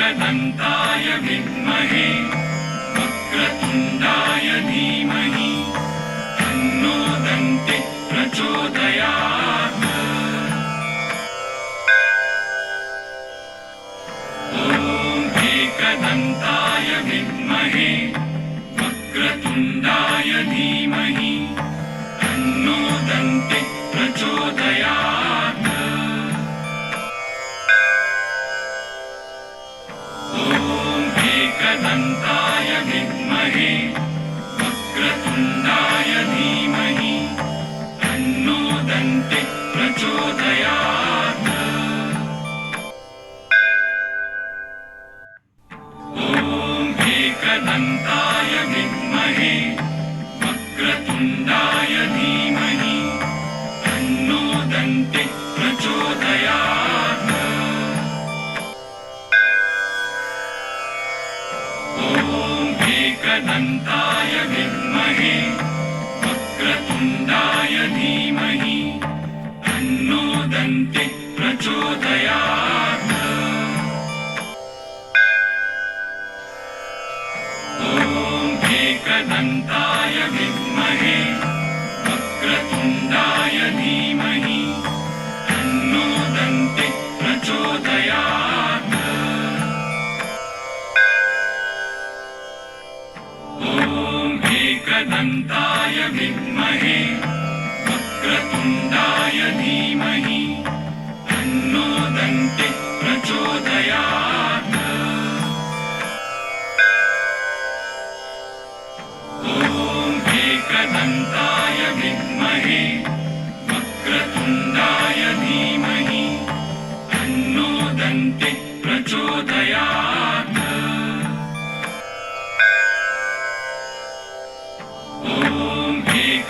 एकदन्ताय विद्महे वक्रतुण्डाय धीमहि तन्नो दन्तिः प्रचोदयात्। एकदन्ताय विद्महे वक्रतुण्डाय धीमहि तन्नो दन्तिः प्रचोदयात्। एकदन्ताय विद्महे वक्रतुण्डाय धीमहि तन्नो दन्तिः प्रचोदयात्। एकदन्ताय विद्महे वक्रतुण्डाय धीमहि तन्नो दन्तिः प्रचोदयात्। एकदन्ताय विद्महे वक्रतुण्डाय धीमहि तन्नो दन्तिः प्रचोदयात्। एकदन्ताय विद्महे वक्रतुण्डाय धीमहि तन्नो दन्तिः प्रचोदयात्। एकदन्ताय विद्महे वक्रतुण्डाय धीमहि तन्नो दन्तिः प्रचोदयात्। एकदन्ताय विद्महे वक्रतुण्डाय धीमहि तन्नो दन्तिः प्रचोदयात्।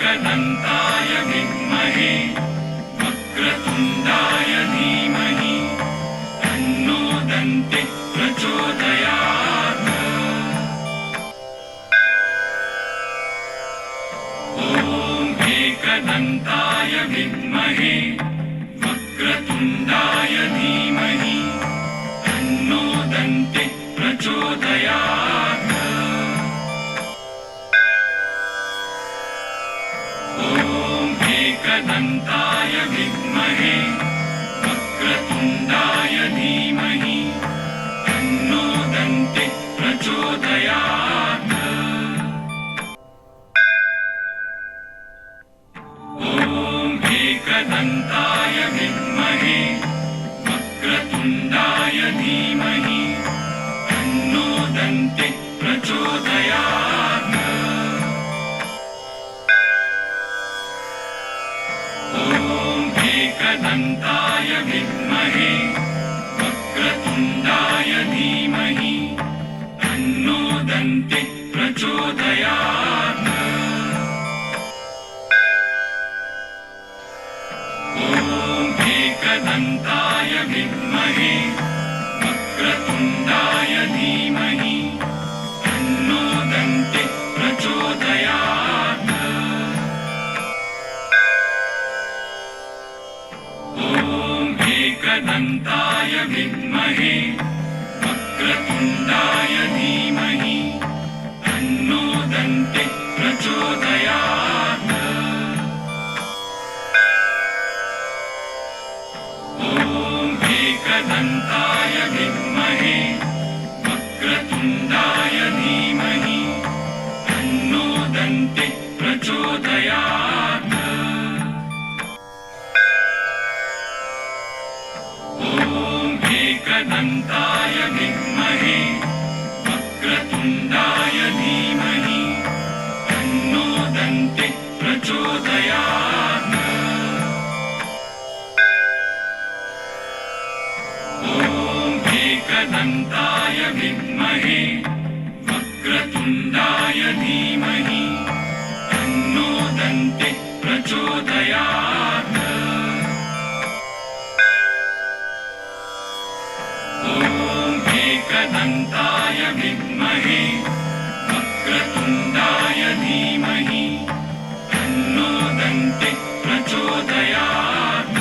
एकदन्ताय विद्महे वक्रतुण्डाय धीमहि तन्नो दन्तिः प्रचोदयात्। एकदन्ताय विद्महे वक्रतुण्डाय धीमहि तन्नो दन्तिः प्रचोदयात्। एकदन्ताय विद्महे वक्रतुण्डाय धीमहि तन्नो दन्तिः प्रचोदयात्। एकदन्ताय विद्महे वक्रतुण्डाय धीमहि तन्नो दन्तिः प्रचोदयात्। एकदन्ताय विद्महे वक्रतुण्डाय धीमहि तन्नो दन्तिः प्रचोदयात्। एकदन्ताय विद्महे वक्रतुण्डाय धीमहि तन्नो दन्तिः प्रचोदयात्। एकदन्ताय विद्महे वक्रतुण्डाय धीमहि तन्नो दन्तिः प्रचोदयात्। एकदन्ताय विद्महे वक्रतुण्डाय धीमहि तन्नो दन्तिः प्रचोदयात्। एकदन्ताय विद्महे वक्रतुण्डाय धीमहि तन्नो दन्तिः प्रचोदयात्। एकदन्ताय विद्महे वक्रतुण्डाय धीमहि तन्नो दन्तिः प्रचोदयात्। एकदन्ताय विद्महे वक्रतुण्डाय धीमहि तन्नो दन्तिः प्रचोदयात्।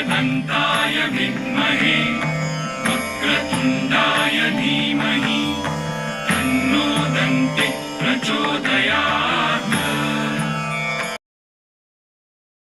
एकदन्ताय विद्महे वक्रतुण्डाय धीमहि तन्नो दन्तिः प्रचोदयात्।